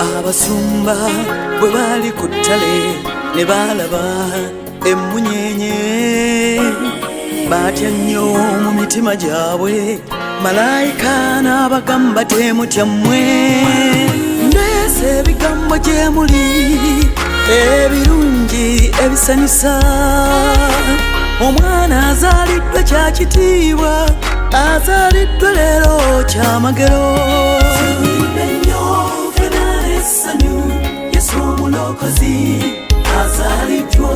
abasumba bwe bali ku ttale ne balaba emmunyenye batya nnyo mu mitima gyabwe malayika n'abagamba temutya mmwe ndeese ebigambo gye muli ebirungi ebisanyusa omwana azaliddwa kya kitiibwa azaliddwa leero kyamagero Yesu omulokozi azaliddwa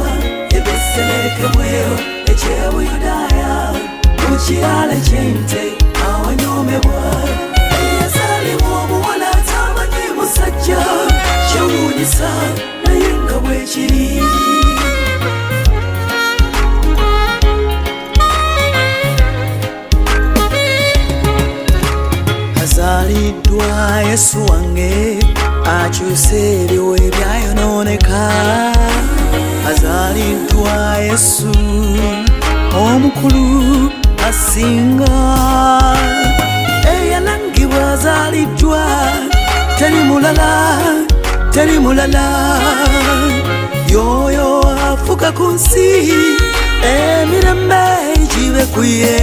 ebeselekemwero ekyebuyudaaya mu kirala ky'ente awanyomebwa yazaalibwa omuwala atamanyi musajja kyewuunyisa naye nga bwekiri azaliddwa Yesu wange akyusa ebiwe ebyayonooneka azaliddwa Yesu omukulu asinga eyalangibwa azaliddwa teri mulala yoyo afuka ku nsi emirembe gibe ku ye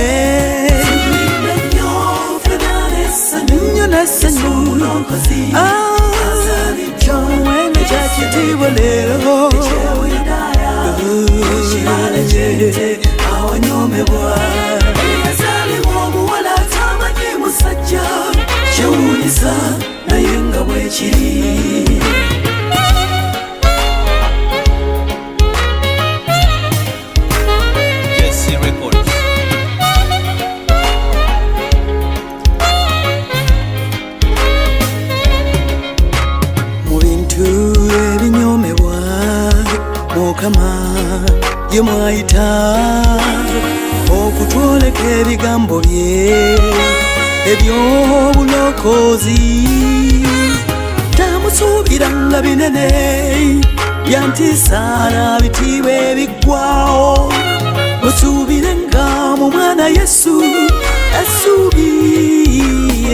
mwene kyakitiibwa leero awanyomebwa yazaalibwa omuwala atamanyi musajja kyewuunyisa naye nga bwekiri Mukama ye mwayita okutwoleka ebigambo bye ebyobulokozi tamusuubiranga binene byantisaana bitiibwa ebiggwawo musuubirenga mu mwana Yesu essuubi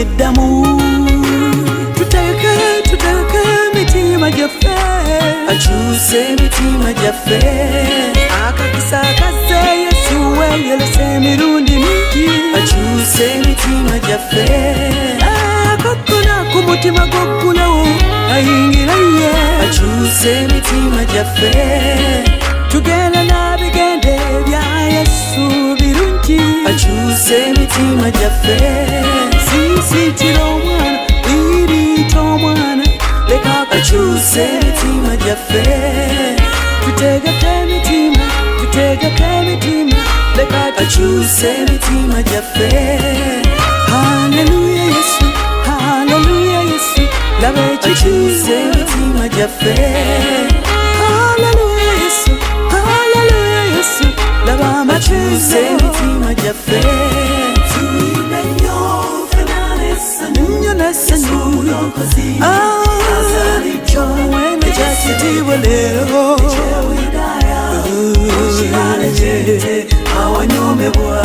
eddamu tuteeke emitima gyaffe akyuse emitima gyaffe akakisa akaze Yesu weyolese emirundi mingi akyuse emitima gyaffe akakona ku mutima gwoggulawo ayingira ye akyuse emitima gyaffe tugenda n'abigende bya Yesu birungi akyuse emitima gyaffe siisitira omwana iriita omwana leka akyuse emitima gyaffe tutegeke emitima leka akyuse emitima gyaffe haleluya Yesu laba akyuse emitima gyaffe haleluya Yesu laba akyuse emitima gyaffe tuyimbe nnyo nnyo n'essanyu mwene kyakitiibwa leero awanyomebwa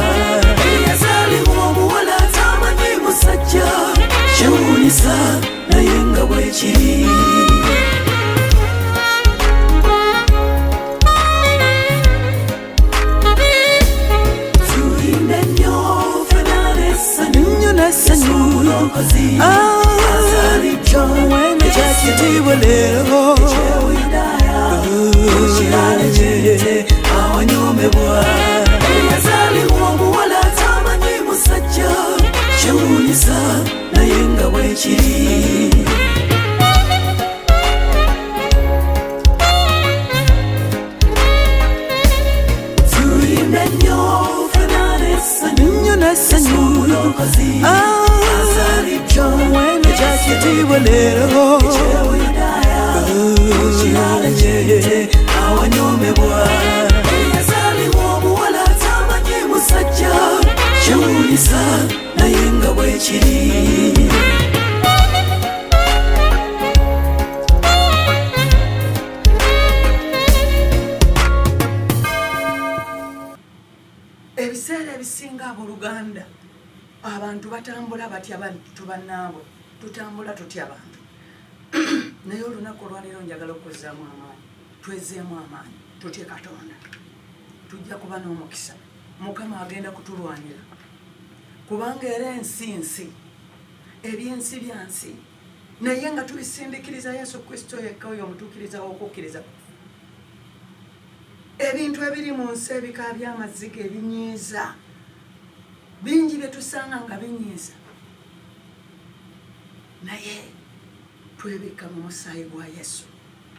yazaalibwa omuwala atamanyi musajja kyewuunyisa naye nga bwekiri tuyimbe nnyo nnyo n'essanyu mwene kyakitiibwa leero awanyomebwa yazaalibwa omuwala atamanyi musajja kyewuunyisa naye nga bwekiri tuyimbe nnyo n'essanyu mwene kyakitiibwa leero awanyomebwa yazaalibwa omuwala atamanyi musajja kyewuunyisa naye nga bwekiri ebiseera ebisinga abooluganda abantu batambula batya bantu bannaabwe tutambula tutya bantu naye olunaku olwaleero njagala okuzzaamu amaanyi, twezeemu amaanyi, tutye Katonda. Tujja kuba n'omukisa, Mukama agenda kutulwanira, kubanga era ensi ebyensi byansi, naye nga tubisindikiriza Yesu Kristo yekka oyo omutuukiriza w'okukkiriza. Ebintu ebiri mu nsi ebika by'amaziga ebinyiiza bingi bye tusanga nga binyiiza, naye twebikka mu musaayi gwa Yesu.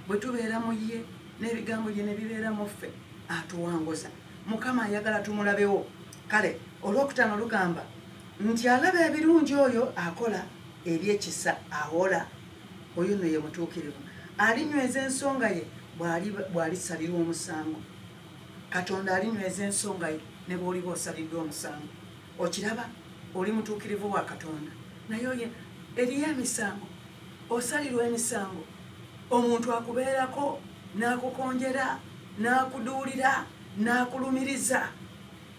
Bwe tubeera mu ye n'ebigambo bye ne bibeera mu ffe, atuwanguza. Mukama ayagala tumulabewo. Kale olwokutaano lugamba nti alaba ebirungi oyo akola ebyekisa awola, oyo no ye mutuukirivu. Alinyweza ensonga ye bw'alisalirwa omusango. Katonda alinyweza ensonga ye ne bw'oliba osaliddwa omusango. Okiraba oli mutuukirivu wa Katonda, naye oye eriyo emisango, osalirwa emisango, omuntu akubeerako n'akukonjera n'akuduulira n'akulumiriza,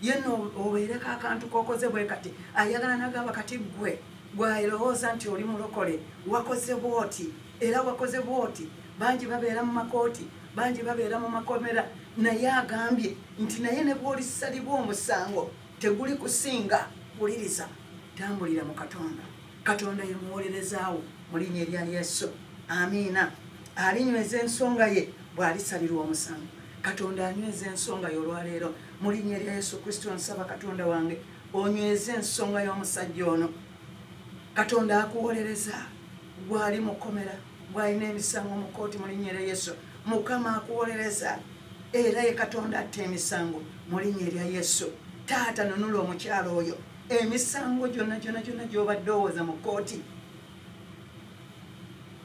yenno obeereko akantu k'okoze bwe kati, ayagala n'agamba kati gwe gw'alowooza nti oli mulokole, wakoze bw'oti era wakoze bw'oti. Bangi babeera mu makooti, bangi babeera mu makomera, naye agambye nti naye ne bw'olisalibwa omusango teguli kusinga. Wuliriza, tambulira mu Katonda. Katonda ye muwolerezaawo mu linnya erya Yesu. Amiina. Alinyweza ensonga ye bw'alisalirwa omusango. Katonda anyweza ensonga ye olwaleero mu linnya erya Yesu Kristo. Nsaba Katonda wange onyweze ensonga y'omusajja ono. Katonda akuwolereza bw'ali mukomera, bw'alina emisango mu kooti mu linnya erya Yesu. Mukama akuwolereza era ye Katonda atta emisango mu linnya erya Yesu. Taata nunula omukyalo oyo, emisango gyonna gy'obadde owooza mu kooti,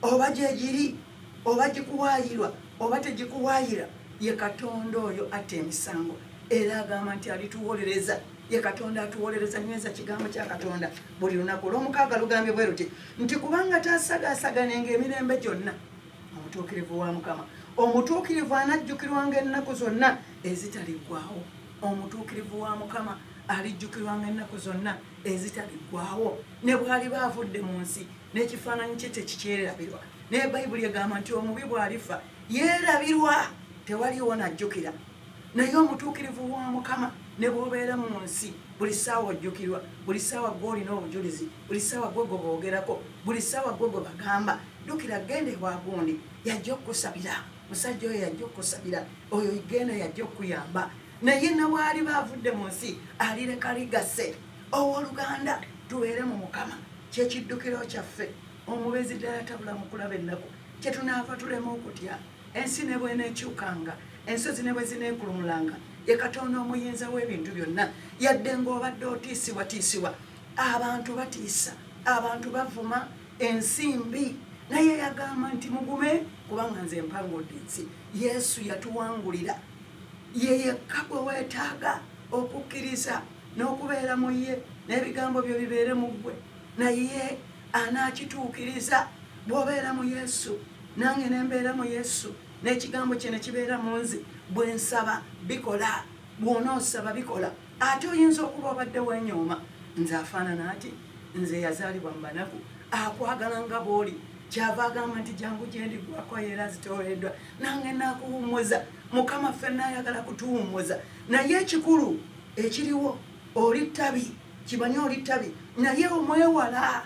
oba gyegiri, oba gikuwaayirwa, oba tegikuwaayira, ye Katonda oyo atta emisango era agamba nti alituwolereza. Ye Katonda atuwolereza. Nyweza kigambo kya Katonda buli lunaku. Olw'omukaaga lugambye bwe luti nti kubanga taasagaasaganenga emirembe gyonna omutuukirivu wa Mukama. Omutuukirivu anajjukirwanga ennaku zonna ezitaliggwaawo. Omutuukirivu wa Mukama alijjukirwanga ennaku zonna ezitaliggwaawo. Ne bw'aliba avudde mu nsi n'ekifaananyi kye tekikyerabirwa, naye Bayibuli egamba nti omubi bw'alifa yeerabirwa, tewaliwo n'ajjukira. Naye omutuukirivu wa Mukama ne bw'obeera mu nsi, buli ssaawa ojjukirwa, buli ssaawa gw'olina obujulizi, buli ssaawa gwe gwe boogerako, buli ssaawa gwe gwe bagamba, ddukira genda ewa gundi, yajja okukusabira. Musajja oyo yajja okukusabira, oyo genda yajja okuyamba. Naye na bw'aliba avudde mu nsi alireka ligase. Owooluganda tubeere mu Mukama, kyekiddukiro kyaffe. Omubezi ddala tabula mu kulaba ennaku, kye tunaava tulema okutya. Ensi ne bw'eneekyukanga, ensozi ne bwe zineekulumulanga, ye Katonda omuyinza w'ebintu byonna. Yadde ng'obadde otiisibwatiisibwa, abantu batiisa, abantu bavuma, ensimbi, naye yagamba nti mugume kubanga nze mpangudde ensi. Yesu yatuwangulira. Ye yekka gwe weetaaga okukkiriza n'okubeera mu ye n'ebigambo byo bibeere mu ggwe, naye anaakituukiriza. Bw'obeera mu Yesu, nange ne mbeera mu Yesu, n'ekigambo kye ne kibeera mu nze. Bwe nsaba bikola, bw'onoosaba bikola. Ate oyinza okuba obadde weenyooma, nze afaanana ati, nze yazaalibwa mu banaku, akwagala nga bw'oli, kyava agamba nti jangu gye ndigwako era zitooleddwa, nange naakuwummuza. Mukama ffenna ayagala kutuwummuza, naye ekikulu ekiriwo oli ttabi, kimanye oli ttabi, naye omwewala.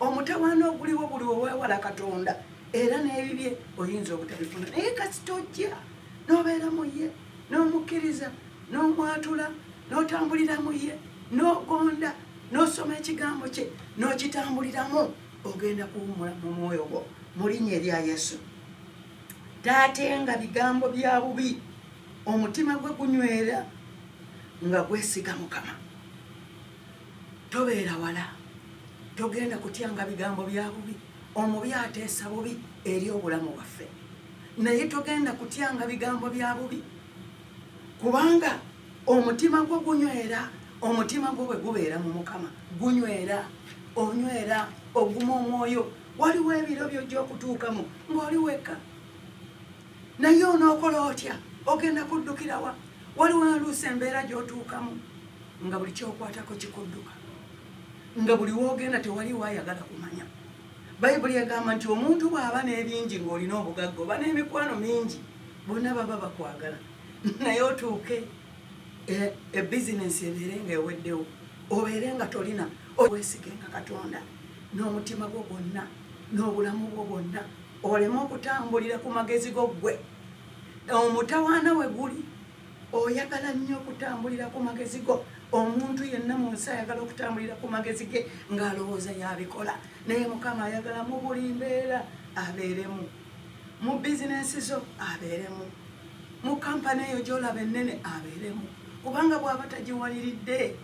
Omutawaana oguliwo buli weewala Katonda, era n'ebibye oyinza obutabifuna. Naye kasita ojja n'obeera mu ye, n'omukkiriza, n'omwatula, n'otambulira mu ye, n'ogonda, n'osoma ekigambo kye, n'okitambuliramu, ogenda kuwummula mu mwoyo gwo mu linnya erya Yesu. Taatenga bigambo bya bubi, omutima gwe gunywera nga gwesiga Mukama. Tobeera wala, togenda kutyanga bigambo bya bubi. Omubi ateesa bubi eri obulamu bwaffe, naye togenda kutyanga bigambo bya bubi, kubanga omutima gwe gunywera. Omutima gwe bwe gubeera mu Mukama gunywera, onywera, oguma omwoyo. Waliwo ebiro by'ojja okutuukamu ng'oli wekka, naye onookola otya? Ogenda kuddukira wa? Waliwo oluusi embeera gy'otuukamu nga buli kyokwatako kikudduka, nga buli woogenda tewaliwo ayagala kumanya. bayibuli egamba nti omuntu bw'aba n'ebingi ng'olina obugagga oba n'emikwano mingi bonna baba bakwagala naye otuuke ebizinesi ebeere nga eweddewo obeere nga tolina weesigenga Katonda n'omutima gwo gwonna n'obulamu bwo bwonna oleme okutambulira ku magezi go ggwe. Omutawaana we guli oyagala nnyo okutambulira ku magezi go. Omuntu yenna mu nsi ayagala okutambulira ku magezi ge ng'alowooza yabikola, naye Mukama ayagala mu buli mbeera abeeremu, mu bizinensi zo abeeremu, mu kampani eyo gy'olaba ennene abeeremu, kubanga bw'aba tagiwaliridde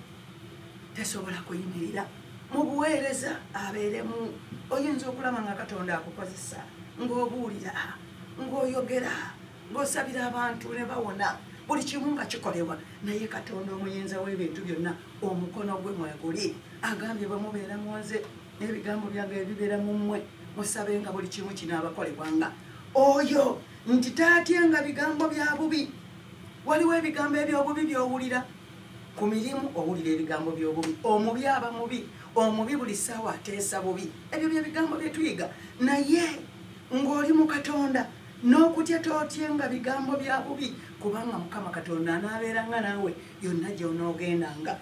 tasobola kuyimirira. Mu buweereza abeeremu. Oyinza okulaba nga Katonda akukozesa ng'obuulira, ng'oyogera, ng'osabira abantu ne bawona, buli kimu nga kikolebwa, naye Katonda omuyinza w'ebintu byonna omukono gwe mweguli. Agambye bwe mubeera mu nze n'ebigambo byange ebibeera mu mmwe musabe nga buli kimu kinaabakolebwanga. Oyo nti taatyenga bigambo bya bubi. Waliwo ebigambo eby'obubi by'owulira ku mirimu, owulira ebigambo by'obubi. Omubi aba mubi, omubi buli ssaawa ateesa bubi. Ebyo bye bigambo bye tuyiga, naye ng'oli mu Katonda n'okutya tootyenga bigambo bya bubi, kubanga Mukama Katonda anaabeeranga naawe yonna gy'onoogendanga.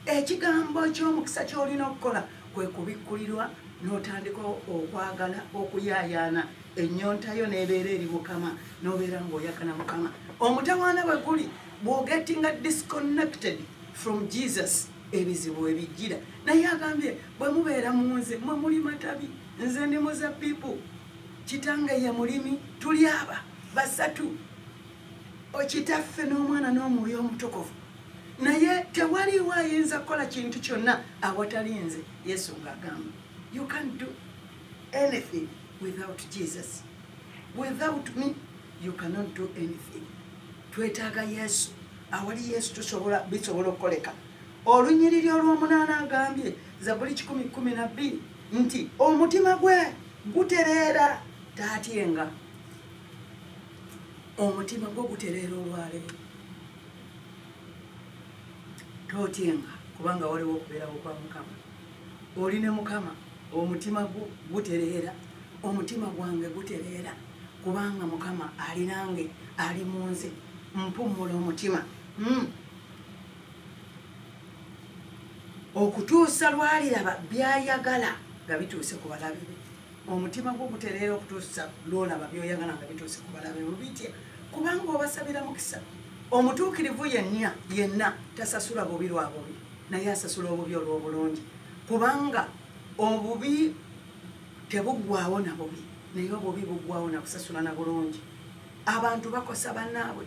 Ekigambo eky'omukisa ky'olina okukola kwe kubikkulirwa n'otandika okwagala okuyaayaana, ennyonta yo n'ebeera eri Mukama, n'obeera ng'oyagala Mukama. Omutawaana bwe guli bw'ogetinga disconnected from Jesus, ebizibu ebijjira. Naye agambye bwe mubeera mu nze mwe muli matabi, nze ndi muzabbibu, kitange ye mulimi, tuli aba basatu, Kitaffe n'Omwana n'Omwoyo Omutukuvu. Naye tewaliwo ayinza kukola kintu kyonna awatali nze. Yesu ng'agamba you can't do anything without Jesus. Without me you cannot do anything. Twetaaga Yesu. Awali Yesu bisobola okukoleka. Olunyiriri olw'omunaana agambye Zabuli 10:12 nti omutima gwe gutereera taatyenga. Omutima gwo gutereera olwaleero. Tootyenga kubanga waliwo okubeerawo kwa Mukama. Oli ne Mukama omutima gutereera. Omutima gwange gutereera kubanga Mukama ali nange, ali mu nze, mpummula omutima. Okutuusa lwaliraba byayagala nga bituuse ku balabe be. Omutima gwo gutereera okutuusa lwolaba byoyagala nga bituuse ku balabe be. Bitya kubanga obasabira mukisa. Omutuukirivu yenna tasasula bubi lwa bubi, naye asasula obubi olw'obulungi, kubanga obubi tebuggwaawo na bubi, naye obubi buggwaawo na kusasula na bulungi. Abantu bakosa bannaabwe,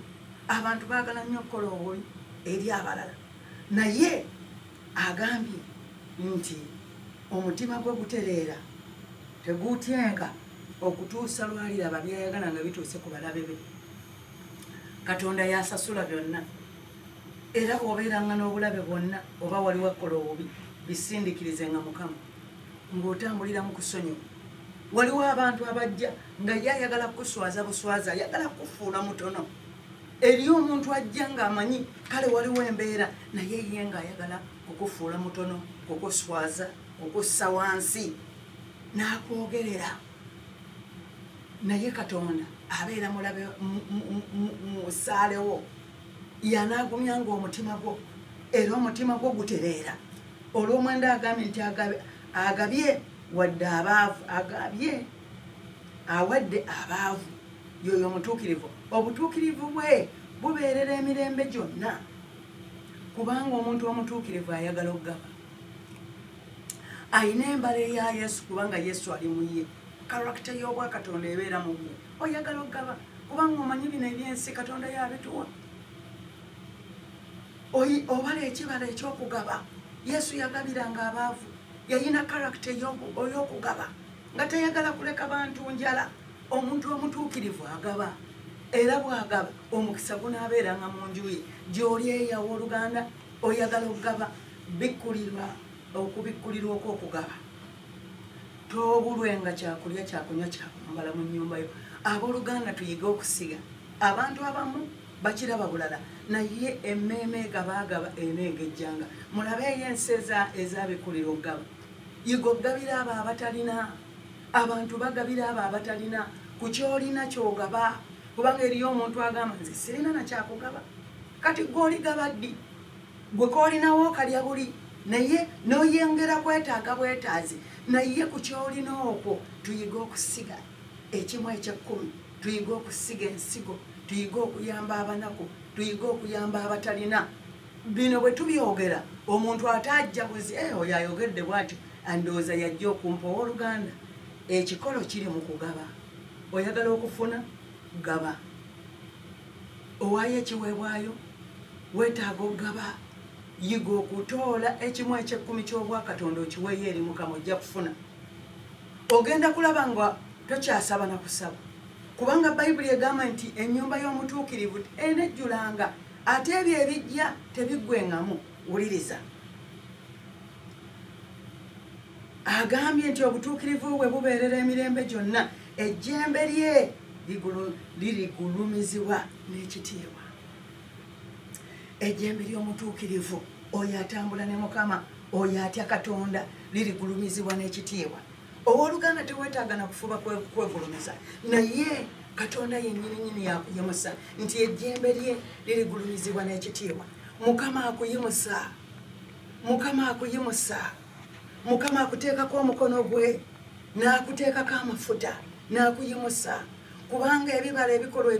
abantu baagala nnyo okukola obubi eri abalala, naye agambye nti omutima gwe gutereera tegutyenga okutuusa lwaliraba byayagala nga bituuse ku balabe be. Katonda yasasula byonna, era bw'obeeranga n'obulabe bwonna oba wali wakola obubi bisindikirizenga Mukama ng'otambulira mu kusonyiwa. Waliwo abantu abajja nga yayagala kuswaza buswaza, ayagala kufuula mutono. Eriyo omuntu ajja ng'amanyi kale waliwo embeera, naye ye ng'ayagala okufuula mutono, okuswaza, okussa wansi n'akwogerera. Naye Katonda abeera mulabe musaalewo, yanaagumyanga omutima gwo, era omutima gwo gutereera. Olw'omwenda agambye nti agabye wadde abaavu, agabye awadde abaavu, yoyo omutuukirivu. Obutuukirivu bwe bubeerera emirembe gyonna, kubanga omuntu omutuukirivu ayagala okugaba. Ayina embala eya Yesu kubanga Yesu ali mu ye. Karakita y'obwa Katonda ebeera mu gwe. Oyagala okugaba kubanga omanyi bino ebyensi Katonda yabituwa. Obala ekibala eky'okugaba. Yesu yagabiranga abaavu. Yayina karakita ey'okugaba nga tayagala kuleka bantu njala. Omuntu omutuukirivu agaba, era bw'agaba omukisa gunaabeeranga mu nju ye. Gy'oli eyawa oluganda oyagala okugaba, bikkulirwa okubikkulirwa okw'okugaba. Toobulwenga kyakulya, kyakunywa, kyakwambala mu nnyumba yo. Abooluganda tuyige okusiga. Abantu abamu bakiraba bulala, naye emmeeme gabaagaba eneegejjanga. Mulabe ensi ezabikkulira okugaba. Yiga okugabira abo abatalina. abantu bagabira abo abatalina ku kyolina kyogaba, kubanga eriyo omuntu agamba nze sirina nakyakugaba. Kati gw'oligaba ddi? Gwe koolinawo kalya buli, naye n'oyengera kwetaaga bwetaazi, naye ku kyolina okwo tuyiga okusiga ekimu eky'ekkumi, tuyiga okusiga ensigo, tuyiga okuyamba abanaku, tuyiga okuyamba abatalina. Bino bwe tubyogera omuntu atajja buzi oyo ayogedde bw'atyo andowooza yajja okumpa. Owooluganda, ekikolo kiri mu kugaba. Oyagala okufuna gaba, owaayo ekiweebwayo, weetaaga okugaba, yiga okutoola ekimu eky'ekkumi ky'obwakatonda okiweeyo eri Mukama, ojja kufuna. Ogenda kulaba nga tokyasaba na kusaba, kubanga Bayibuli egamba nti ennyumba y'omutuukirivu enejjulanga, ate ebyo ebijja tebiggwengamu. Wuliriza, agambye nti obutuukirivu bwe bubeerera emirembe gyonna, ejjembe lye lirigulumizibwa n'ekitiibwa. Ejjembe ly'omutuukirivu, oyo atambula ne Mukama, oyo atya Katonda, lirigulumizibwa n'ekitiibwa. Owooluganda, teweetaaga na kufuba kwegulumiza, naye Katonda yennyini yakuyimusa nti ejjembe lye lirigulumizibwa n'ekitiibwa. Mukama akuyimusa, Mukama akuyimusa, Mukama akuteekako omukono gwe, n'akuteekako amafuta, n'akuyimusa, kubanga ebibala ebikolwa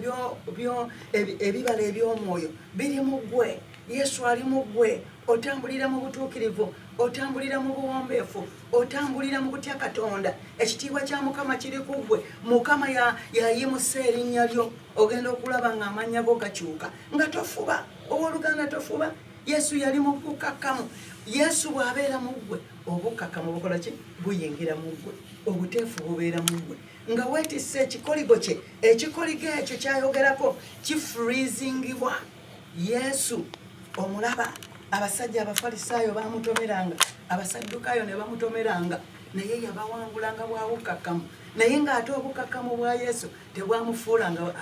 ebibala eby'omwoyo biri mu ggwe. Yesu ali mu ggwe, otambulira mu butuukirivu, otambulira mu buwombeefu, otambulira mu kutya Katonda. Ekitiibwa kya Mukama kiri ku ggwe. Mukama yayimusa erinnya lyo, ogenda okulaba ng'amannya go gakyuka, nga tofuba. Owooluganda, tofuba. Yesu yali mu bukakkamu. Yesu bw'abeera mu ggwe, obukakkamu bukola ki? Buyingira mu ggwe, obuteefu bubeera mu ggwe. Nga weetisse ekikoligo kye, ekikoligo ekyo kyayogerako kifreezingibwa. Yesu omulaba, abasajja Abafalisaayo bamutomeranga, Abasaddukaayo ne bamutomeranga, naye yabawangulanga bwabukakkamu. Naye ng'ate obukakkamu bwa Yesu tebwamufuulanga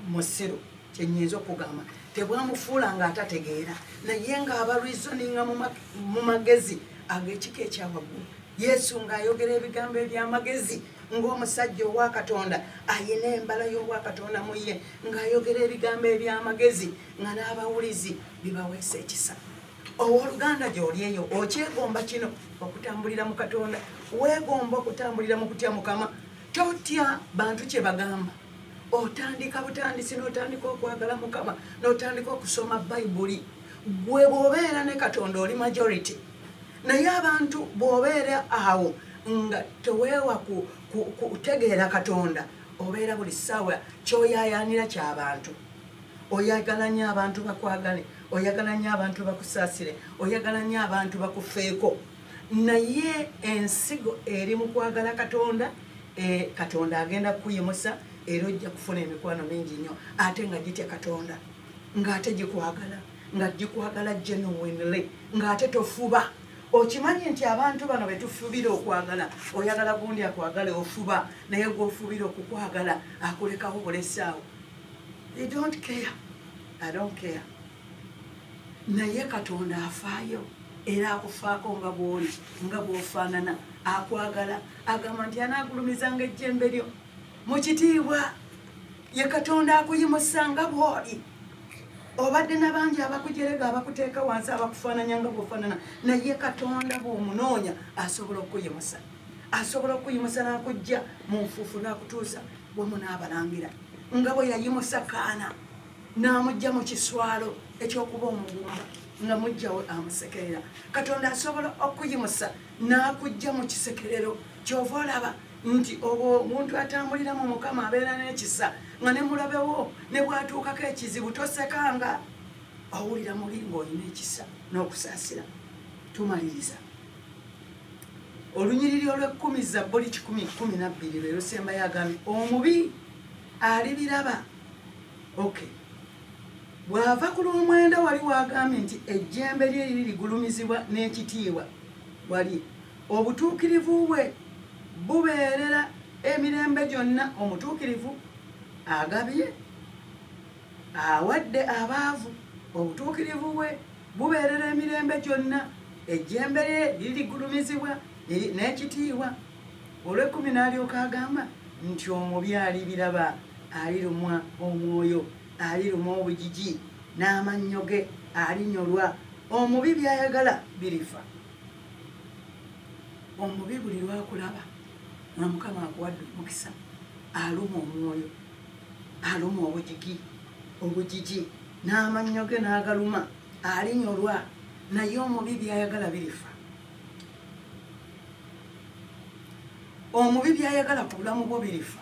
musiru, kyennyinza okugamba, tebwamufuulanga atategeera, naye ng'abalwizoninga mu magezi ag'ekika ekyawaggulu. Yesu ng'ayogera ebigambo eby'amagezi ng'omusajja owa Katonda ayina embala y'obwakatonda mu ye, ng'ayogera ebigambo eby'amagezi nga n'abawulizi bibaweesa ekisa. Owooluganda, gy'oli eyo okyegomba kino okutambulira mu Katonda, weegomba okutambulira mu kutya Mukama, totya bantu kye bagamba. Otandika butandisi n'otandika okwagala Mukama, n'otandika okusoma Bayibuli. Gwe bw'obeera ne Katonda oli majority, naye abantu bw'obeera awo nga teweewa kutegeera Katonda, obeera buli ssaawa kyoyaayaanira ky'abantu. Oyagala nnyo abantu bakwagale, oyagala nnyo abantu bakusaasire, oyagala nnyo abantu bakufeeko, naye ensigo eri mu kwagala Katonda. Katonda agenda kukuyimusa era ojja kufuna emikwano mingi nnyo, ate nga gitya Katonda, ng'ate gikwagala, nga gikwagala genuinely, ng'ate tofuba. Okimanyi nti abantu bano betufubira okwagala, oyagala gundi akwagale ofuba, naye gw'ofubira okukwagala akulekawo bulesaawo. They don't care. I don't care. Naye Katonda afaayo era akufaako nga bw'oli, nga bw'ofaanana, akwagala, agamba nti anaagulumizanga ejjembe lyo mu kitiibwa. Ye Katonda akuyimusa nga bw'oli. Obadde n'abangi abakujerega, abakuteeka wansi, abakufaananya nga bw'ofaanana, naye Katonda bw'omunoonya asobola okuyimusa. Asobola okuyimusa n'akujja mu nfuufu n'akutuusa wamu n'abalangira, nga bwe yayimusa Kaana n'amugya mu kiswalo eky'okuba omugumba, nga mujjawe amusekerera. Katonda asobola okuyimusa n'akujja mu kisekerero. Kyova olaba nti omuntu atambulira mu Mukama abeera n'ekisa, nga ne mulabewo ne bwatuukako ekizibu tosekanga, owulira muli ng'olina ekisa n'okusaasira. Tumaliriza olunyiriri olw'ekkumi, Zabbuli 10:12, lwe lusembayo agambye omubi alibiraba. Okay, bw'ava ku lw'omwenda wali wagambye nti ejjembe lye lirigulumizibwa n'ekitiibwa. Wali obutuukirivu bwe bubeerera emirembe gyonna. Omutuukirivu agabye, awadde abaavu. Obutuukirivu bwe bubeerera emirembe gyonna. Ejjembe lye lirigulumizibwa n'ekitiibwa. Olw'ekkumi n'alyoka agamba nti omubi alibiraba alirumwa omwoyo, alirumwa obujiji n'amannyo ge alinyolwa. Omubi byayagala birifa. Omubi buli lwakulaba nga Mukama akuwadde omukisa aluma omwoyo, aluma obujiji n'amannyo ge n'agaluma alinyolwa. Naye omubi byayagala birifa. Omubi byayagala ku bulamu bwo birifa.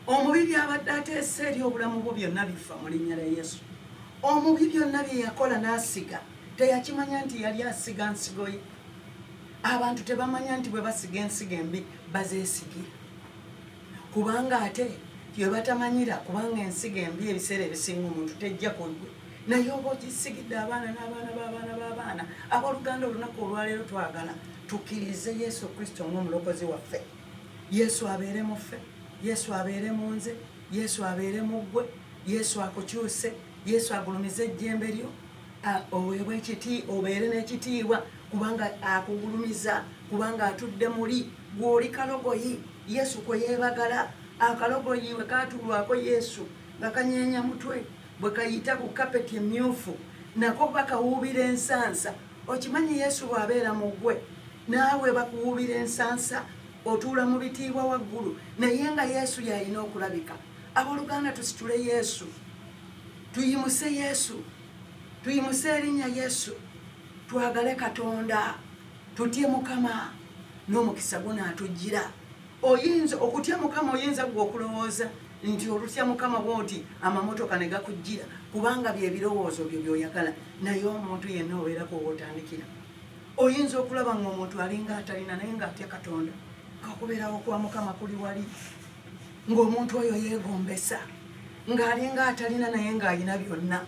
Omubi byabadde ateesa eri obulamu bwo byonna bifa mu linnya lya Yesu. Omubi byonna bye yakola n'asiga teyakimanya nti yali asiga nsigo ye. Abantu tebamanya nti bwe basiga ensigo embi bazeesigira, kubanga ate bye batamanyira, kubanga ensigo embi ebiseera ebisinga omuntu tejja kugwe. Naye oba ogisigidde abaana n'abaana b'abaana b'abaana. Abooluganda, olunaku olwaleero twagala tukkirize Yesu Kristo ng'omulokozi waffe. Yesu abeere mu ffe, Yesu abeere mu nze, Yesu abeere mu ggwe, Yesu akukyuse, Yesu agulumize ejjembe lyo, oweebwe obeere n'ekitiibwa kubanga akugulumiza, kubanga atudde muli. Gw'oli kalogoyi, Yesu kwe yeebagala. Akalogoyi bwe kaatulwako Yesu nga kanyeenya mutwe, bwe kayita ku kapeti emmyufu, nako bakawuubira ensansa. Okimanyi Yesu bw'abeera mu ggwe, naawe bakuwuubira ensansa, otuula mu bitiibwa waggulu, naye nga Yesu y'alina okulabika. Abooluganda, tusitule Yesu, tuyimuse Yesu, tuyimuse erinnya Yesu, twagale Katonda, tutye Mukama n'omukisa gunaatujjira. Oyinza okutya Mukama, oyinza gwe okulowooza nti olutya Mukama bw'oti amamotoka ne gakujjira, kubanga bye birowoozo byo by'oyagala. Naye omuntu yenna obeerako w'otandikira. Oyinza okulaba ng'omuntu alinga atalina naye ng'atya Katonda, kakubeerawo kwa Mukama kuli wali, ng'omuntu oyo yeegombesa, ng'alinga atalina naye ng'alina byonna,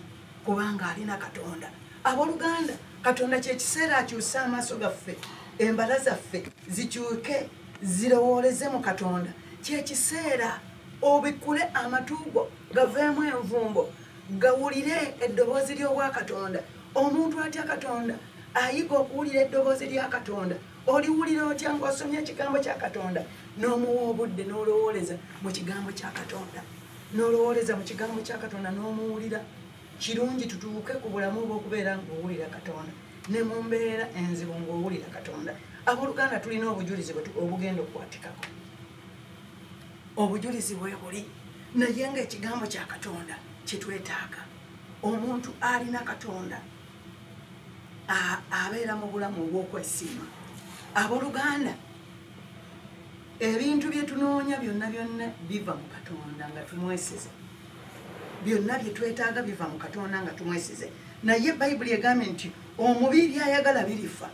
kubanga alina Katonda. Abooluganda, Katonda kye kiseera akyuse amaaso gaffe, embala zaffe zikyuke zirowooleze mu Katonda. Kye kiseera obikule amatuugo gaveemu envumbo, gawulire eddoboozi ly'obwa Katonda. Omuntu atya Katonda ayiga okuwulira eddoboozi lya Katonda. Oliwulira otya ng'osomye ekigambo kya Katonda n'omuwa obudde n'olowooleza mu kigambo kya Katonda, n'olowooleza mu kigambo kya Katonda n'omuwulira. Kirungi tutuuke ku bulamu obw'okubeera ng'owulira Katonda, ne mu mbeera enzibu ng'owulira Katonda. Abooluganda, tulina obujulizi obugenda okukwatikako. Obujulizi bwe buli, naye ng'ekigambo kya Katonda kitwetaaga. Omuntu alina Katonda abeera mu bulamu obw'okwesiima. Abooluganda, ebintu bye tunoonya byonna biva mu Katonda nga tumwesize. Byonna bye twetaaga biva mu Katonda nga tumwesize. Naye Bayibuli egambye nti omubi byayagala birifa.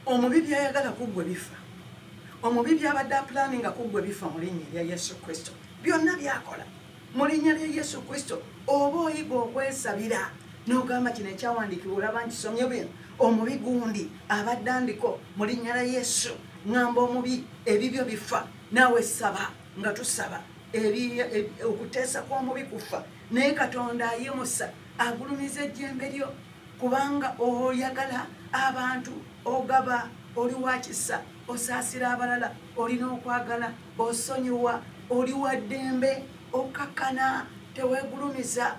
Omubi byayagala kuggwe bifa. Omubi byabadde apulaninga kuggwe bifa mu linnya lya Yesu Kristo. Byonna byakola mu linnya lya Yesu Kristo. Oba oyiga okwesabira n'ogamba kino ekyawandiikibwa olaba nkisomye bino, omubi gundi abadde andiko mu linnya lya Yesu, ŋŋamba omubi ebibyo bifa. Naawe saba nga tusaba okuteesa kw'omubi kufa, naye Katonda ayimusa agulumiza ejjembe lyo, kubanga oyagala abantu, ogaba, oli wa kisa, osaasira abalala, olina okwagala, osonyiwa, oli wa ddembe, okakkana, teweegulumiza,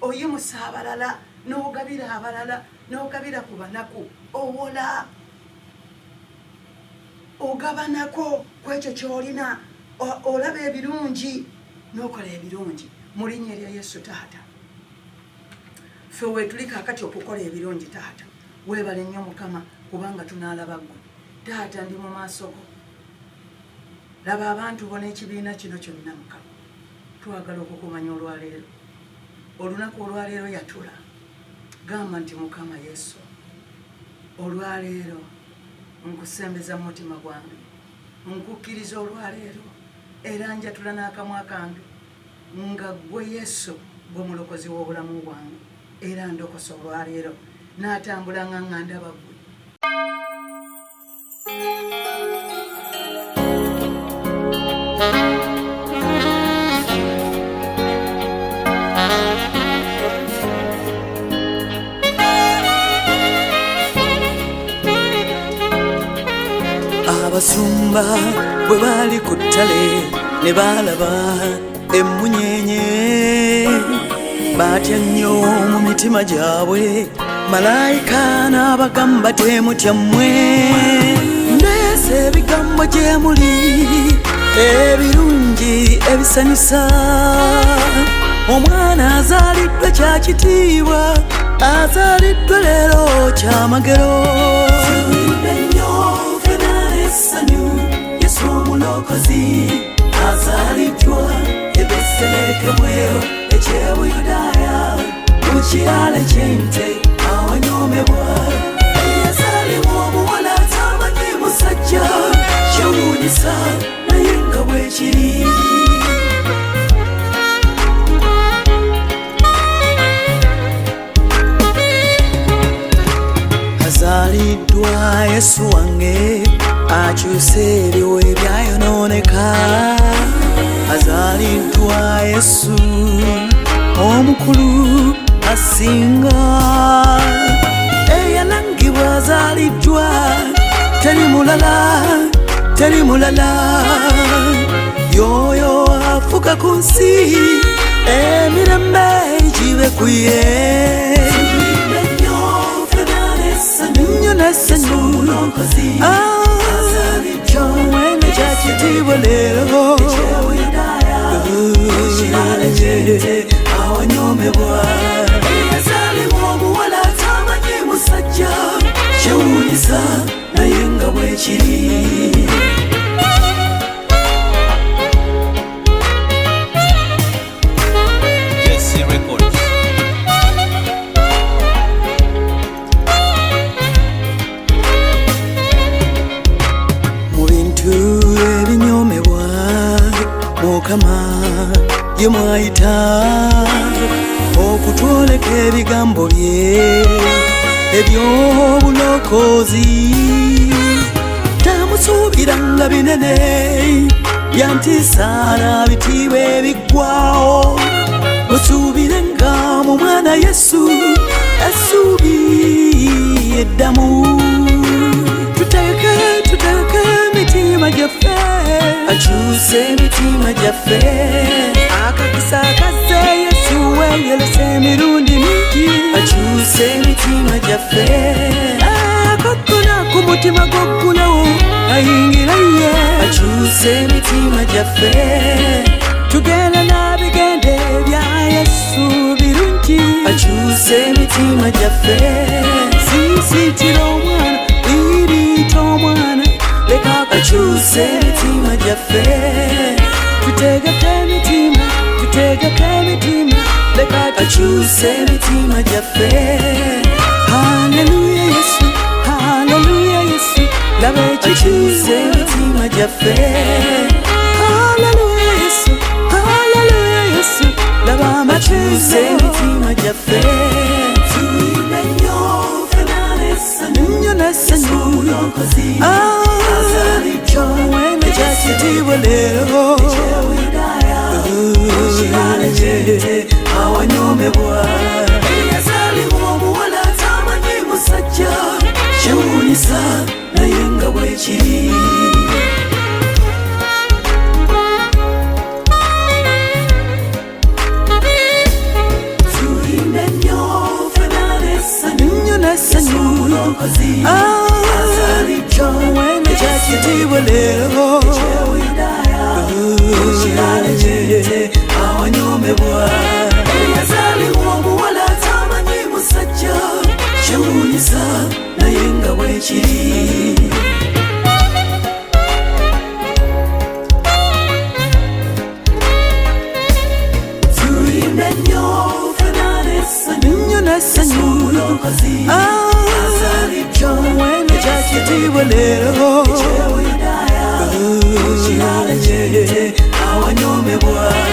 oyimusa abalala, n'ogabira abalala, n'ogabira ku banaku, owola, ogabanako ku ekyo ky'olina, olaba ebirungi n'okola ebirungi mu linnya lya Yesu. Taata, ffe weetuli kaakati okukola ebirungi. Taata, weebale nnyo Mukama, kubanga tunaalaba ggwe. Taata, ndi mu maaso go, laba abantu bo n'ekibiina kino kyonna Mukama. Twagala okukumanya olwaleero, olunaku olwaleero yatula gamba nti Mukama Yesu, olwaleero nkusembeza mu mutima gwange, nkukkiriza olwaleero, era njatula n'akamwa kange nga ggwe Yesu gwe mulokozi w'obulamu bwange, era ndokosa olwaleero n'atambula nga ndaba ggwe. bagamba bwe bali ku ttale ne balaba emmunyenye batya nnyo mu mitima gyabwe malayika n'abagamba temutya mmwe ndeese ebigambo gye muli ebirungi ebisanyusa omwana azaliddwa kya kitiibwa azaliddwa leero kyamagero Yesu omulokozi azaliddwa e Beselekemwero eky'Ebuyudaaya mu kirala ky'ente awanyoomebwa yazaalibwa omuwala atamanyi musajja kyewuunyisa naye nga bwe kiri azaliddwa Yesu wange akyusa ebiwe ebyayonooneka azaliddwa Yesu omukulu asinga eyalangibwa azaliddwa teri mulala yoyo afuka ku nsi emirembe gibe ku ye kyomwene kyakitiibwa leero awanyoomebwa yazaalibwa omuwala atamanyi musajja kyewuunyisa naye nga bwe kiri Mukama ye mwayita okutwoleka ebigambo bye eby'obulokozi tamusuubiranga binene byantisaana bitiibwa ebiggwawo musuubirenga mu mwana Yesu essuubi eddamu tuteeke emitima gyaffe akyuse emitima gyaffe akakisa akazze Yesu weeyolesa emirundi mingi akyuse emitima gyaffe akakona ku mutima gwoggulawo ayingira ye akyuse emitima gyaffe tugenda n'abigende bya Yesu birungi akyuse emitima gyaffe siisitira omwana liriita omwana leka akyuse emitima gyaffe tutegeke emitima leka akyuse emitima gyaffe haleluya Yesu laba akyuse emitima gyaffe haleluya Yesu laba akyuse emitima gyaffe tuyimbe nnyo nnyo n'essanyu kyomwene kyakitiibwa leero awanyoomebwa yazaalibwa omuwala atamanyi musajja kyewuunyisa naye nga bwe kiri tuyimbe nnyo nnyo n'essanyu kyomwene kyakitiibwa leero awanyoomebwa yazaalibwa omuwala atamanyi musajja kyewuunyisa naye nga bwe kiri tuyimbe nnyo n'essanyu kyomwene kyakitiibwa leero awanyoomebwa